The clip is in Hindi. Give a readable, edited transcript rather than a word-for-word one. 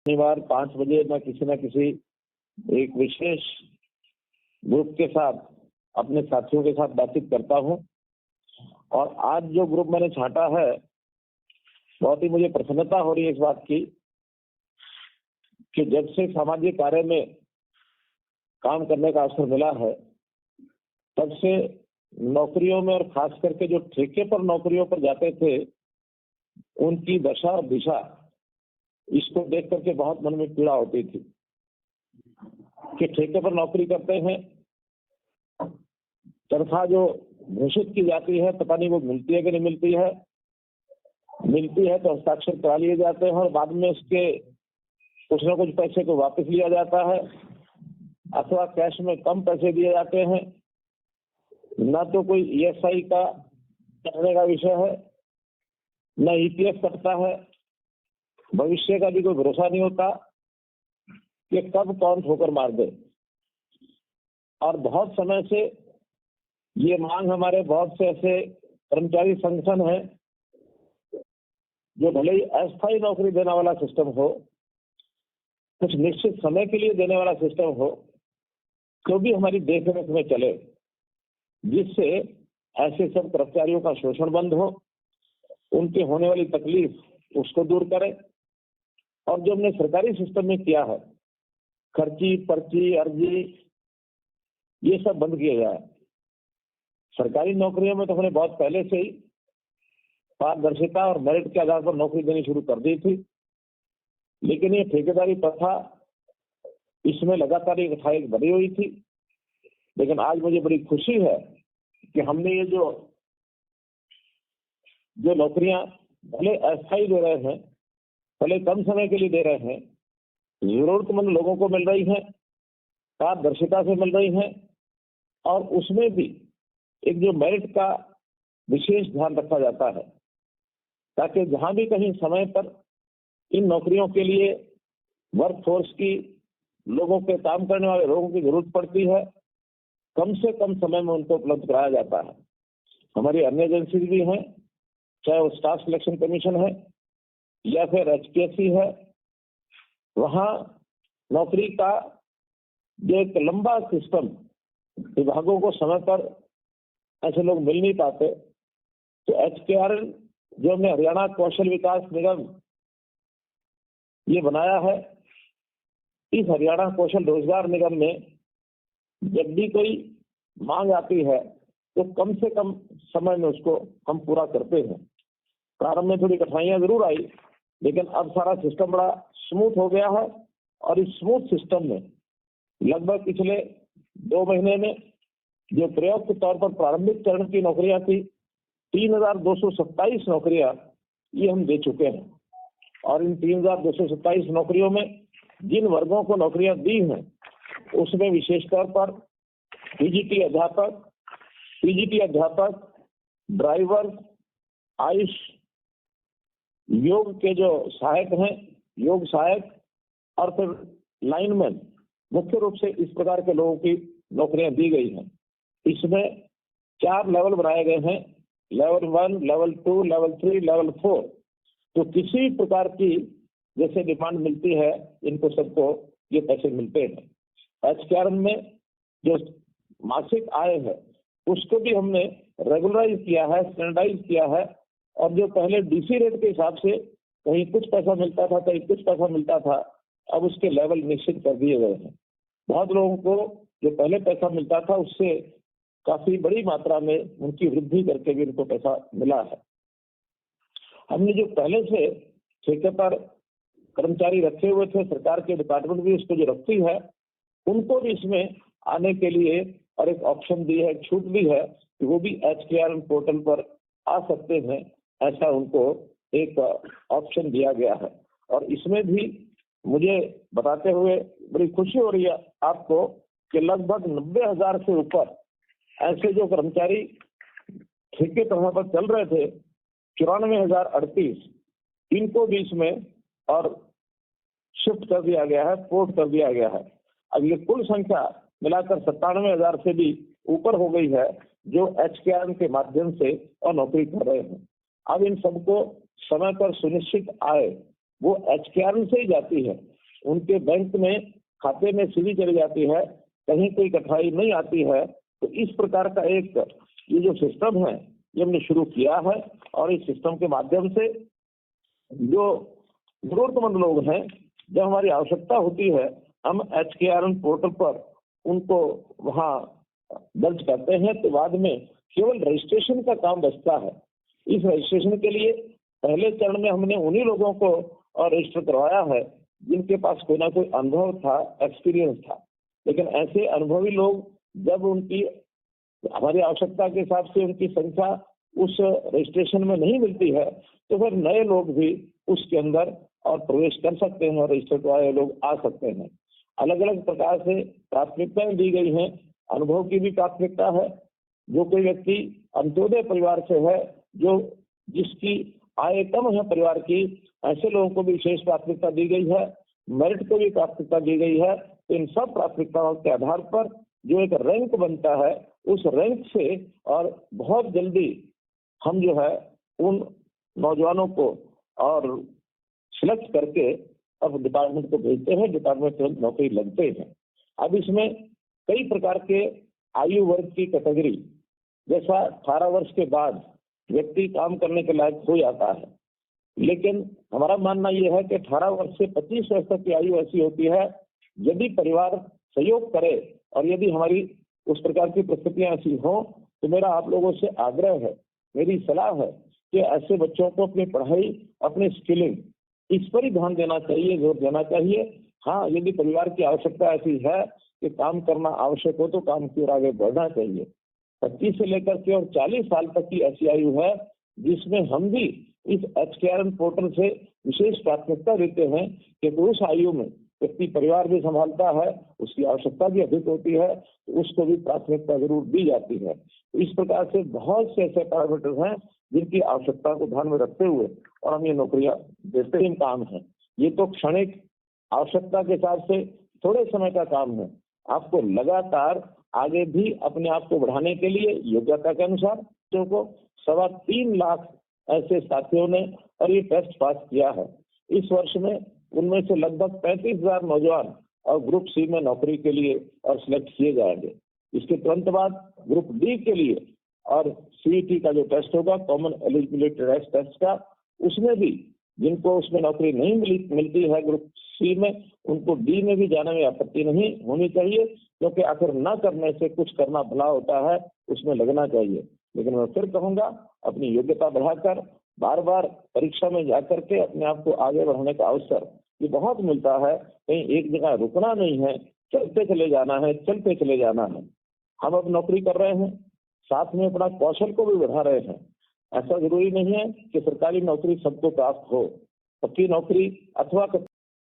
शनिवार 5 बजे मैं किसी न किसी एक विशेष ग्रुप के साथ अपने साथियों के साथ बातचीत करता हूं और आज जो ग्रुप मैंने छांटा है, बहुत ही मुझे प्रसन्नता हो रही है इस बात की कि जब से सामाजिक कार्य में काम करने का अवसर मिला है, तब से नौकरियों में और खास करके जो ठेके पर नौकरियों पर जाते थे, उनकी दशा और दिशा इसको देख करके बहुत मन में पीड़ा होती थी कि ठेके पर नौकरी करते हैं, तनख्वाह जो घोषित की जाती है पता नहीं वो मिलती है कि नहीं मिलती है, मिलती है तो हस्ताक्षर करा लिए जाते हैं और बाद में उसके कुछ न कुछ पैसे को वापस लिया जाता है अथवा कैश में कम पैसे दिए जाते हैं। न तो कोई ईएसआई का कटने का विषय है, न ईपीएफ कटता है, भविष्य का भी कोई भरोसा नहीं होता कि कब कौन ठोकर मार दे। और बहुत समय से ये मांग हमारे बहुत से ऐसे कर्मचारी संगठन है जो भले ही अस्थायी नौकरी देने वाला सिस्टम हो, कुछ निश्चित समय के लिए देने वाला सिस्टम हो, तो भी हमारी देखरेख में चले, जिससे ऐसे सब कर्मचारियों का शोषण बंद हो, उनके होने वाली तकलीफ उसको दूर करे। और जो हमने सरकारी सिस्टम में किया है, खर्ची पर्ची अर्जी ये सब बंद किया जाए। सरकारी नौकरियों में तो हमने बहुत पहले से ही पारदर्शिता और मेरिट के आधार पर नौकरी देनी शुरू कर दी थी, लेकिन ये ठेकेदारी प्रथा इसमें लगातार एक बनी हुई थी। लेकिन आज मुझे बड़ी खुशी है कि हमने ये जो नौकरियां भले अस्थायी दे रहे हैं, भले कम समय के लिए दे रहे हैं, जरूरतमंद लोगों को मिल रही हैं, पारदर्शिता से मिल रही हैं और उसमें भी एक जो मेरिट का विशेष ध्यान रखा जाता है, ताकि जहां भी कहीं समय पर इन नौकरियों के लिए वर्क फोर्स की लोगों के काम करने वाले लोगों की जरूरत पड़ती है, कम से कम समय में उनको उपलब्ध कराया जाता है। हमारी अन्य एजेंसीज भी हैं, चाहे वो स्टाफ सिलेक्शन कमीशन है या फिर एचपीएससी है, वहां नौकरी का जो एक लंबा सिस्टम, विभागों को समय पर ऐसे लोग मिल नहीं पाते, तो एचकेआरएन जो हमने हरियाणा कौशल विकास निगम ये बनाया है, इस हरियाणा कौशल रोजगार निगम में जब भी कोई मांग आती है तो कम से कम समय में उसको हम पूरा करते हैं। प्रारंभ में थोड़ी कठिनाइयां जरूर आई, लेकिन अब सारा सिस्टम बड़ा स्मूथ हो गया है और इस स्मूथ सिस्टम में लगभग पिछले 2 महीने में जो प्रयोग के तौर पर प्रारंभिक चरण की नौकरियां थी, 3227 नौकरियां ये हम दे चुके हैं। और इन 3227 नौकरियों में जिन वर्गों को नौकरियां दी हैं, उसमें विशेष तौर पर पीजीटी अध्यापक, ड्राइवर, आयुष, योग के जो सहायक हैं, योग सहायक और फिर लाइनमैन, मुख्य रूप से इस प्रकार के लोगों की नौकरियां दी गई हैं। इसमें 4 लेवल बनाए गए हैं, लेवल 1, लेवल 2, लेवल 3, लेवल 4। तो किसी प्रकार की जैसे डिमांड मिलती है, इनको सबको ये पैसे मिलते हैं। एचकेआरएन में जो मासिक आय है उसको भी हमने रेगुलराइज किया है, स्टैंडर्डाइज किया है, और जो पहले डीसी रेट के हिसाब से कहीं कुछ पैसा मिलता था, कहीं कुछ पैसा मिलता था, अब उसके लेवल निश्चित कर दिए गए हैं। बहुत लोगों को जो पहले पैसा मिलता था उससे काफी बड़ी मात्रा में उनकी वृद्धि करके भी उनको पैसा मिला है। हमने जो पहले से ठेके पर कर्मचारी रखे हुए थे, सरकार के डिपार्टमेंट भी इसको जो रखती है, उनको भी इसमें आने के लिए और एक ऑप्शन दी है, छूट दी है कि वो भी एचकेआरएन पोर्टल पर आ सकते हैं, ऐसा उनको एक ऑप्शन दिया गया है। और इसमें भी मुझे बताते हुए बड़ी खुशी हो रही है आपको कि लगभग 90,000 से ऊपर ऐसे जो कर्मचारी ठेके पर पर चल रहे थे, 94,038 इनको भी इसमें और शिफ्ट कर दिया गया है, पोर्ट कर दिया गया है। अब ये कुल संख्या मिलाकर 97,000 से भी ऊपर हो गई है जो एचकेआरएन के माध्यम से और नौकरी कर रहे हैं। अब इन सबको समय पर सुनिश्चित आए वो HKRN से ही जाती है, उनके बैंक में खाते में सीधी चली जाती है, कहीं कोई कठिनाई नहीं आती है। तो इस प्रकार का एक ये जो सिस्टम है ये हमने शुरू किया है, और इस सिस्टम के माध्यम से जो जरूरतमंद लोग हैं, जब हमारी आवश्यकता होती है, हम HKRN पोर्टल पर उनको वहां दर्ज करते हैं। तो बाद में केवल रजिस्ट्रेशन का काम बचता है। इस रजिस्ट्रेशन के लिए पहले चरण में हमने उन्हीं लोगों को रजिस्टर करवाया है जिनके पास कोई ना कोई अनुभव था, एक्सपीरियंस था। लेकिन ऐसे अनुभवी लोग जब उनकी हमारी आवश्यकता के हिसाब से उनकी संख्या उस रजिस्ट्रेशन में नहीं मिलती है, तो फिर नए लोग भी उसके अंदर और प्रवेश कर सकते हैं और रजिस्टर करवाए लोग आ सकते हैं। अलग अलग प्रकार से प्राथमिकताएं दी गई हैं। अनुभव की भी प्राथमिकता है। जो कोई व्यक्ति अंत्योदय परिवार से है, जो जिसकी आय कम है परिवार की, ऐसे लोगों को भी विशेष प्राथमिकता दी गई है। मेरिट को भी प्राथमिकता दी गई है। तो इन सब प्राथमिकताओं के आधार पर जो एक रैंक बनता है, उस रैंक से और बहुत जल्दी हम जो है उन नौजवानों को और सिलेक्ट करके अब डिपार्टमेंट को भेजते हैं, डिपार्टमेंट में नौकरी लगते हैं। अब इसमें कई प्रकार के आयु वर्ग की कैटेगरी, जैसा 18 वर्ष के बाद व्यक्ति काम करने के लायक हो जाता है, लेकिन हमारा मानना यह है कि 18 वर्ष से 25 वर्ष तक की आयु ऐसी होती है, यदि परिवार सहयोग करे और यदि हमारी उस प्रकार की परिस्थितियां ऐसी हो, तो मेरा आप लोगों से आग्रह है, मेरी सलाह है कि ऐसे बच्चों को अपनी पढ़ाई, अपनी स्किलिंग, इस पर ही ध्यान देना चाहिए, जोर देना चाहिए। हाँ, यदि परिवार की आवश्यकता ऐसी है कि काम करना आवश्यक हो, तो काम की ओर आगे बढ़ना चाहिए। 25 से लेकर के और 40 साल तक की ऐसी आयु है जिसमें हम भी इस HKRN पोर्टल से विशेष प्राथमिकता देते हैं कि उस आयु में व्यक्ति परिवार भी संभालता है, उसकी आवश्यकता भी अधिक होती है, तो उसको भी प्राथमिकता जरूर दी जाती है। तो इस प्रकार से बहुत से ऐसे पैरामीटर्स हैं जिनकी आवश्यकता को ध्यान में रखते हुए और हम ये नौकरियां देते हैं। काम है ये तो क्षणिक आवश्यकता के हिसाब से थोड़े समय का काम है। आपको लगातार आगे भी अपने आप को बढ़ाने के लिए योग्यता के अनुसार बच्चों को 3.25 लाख ऐसे साथियों ने और ये टेस्ट पास किया है। इस वर्ष में उनमें से लगभग 35,000 नौजवान और ग्रुप सी में नौकरी के लिए और सिलेक्ट किए जाएंगे। इसके तुरंत बाद ग्रुप डी के लिए और CET का जो टेस्ट होगा, कॉमन एलिजिबिलिटी टेस्ट का, उसमें भी जिनको उसमें नौकरी नहीं मिलती है ग्रुप सी में, उनको डी में भी जाने में आपत्ति नहीं होनी चाहिए, क्योंकि आखिर न करने से कुछ करना भला होता है, उसमें लगना चाहिए। लेकिन मैं फिर कहूंगा, अपनी योग्यता बढ़ाकर बार बार परीक्षा में जाकर के अपने आप को आगे बढ़ाने का अवसर ये बहुत मिलता है। कहीं एक जगह रुकना नहीं है, चलते चले जाना है, चलते चले जाना है। हम अब नौकरी कर रहे हैं, साथ में अपना कौशल को भी बढ़ा रहे हैं। ऐसा जरूरी नहीं है कि सरकारी नौकरी सबको प्राप्त हो। पक्की नौकरी अथवा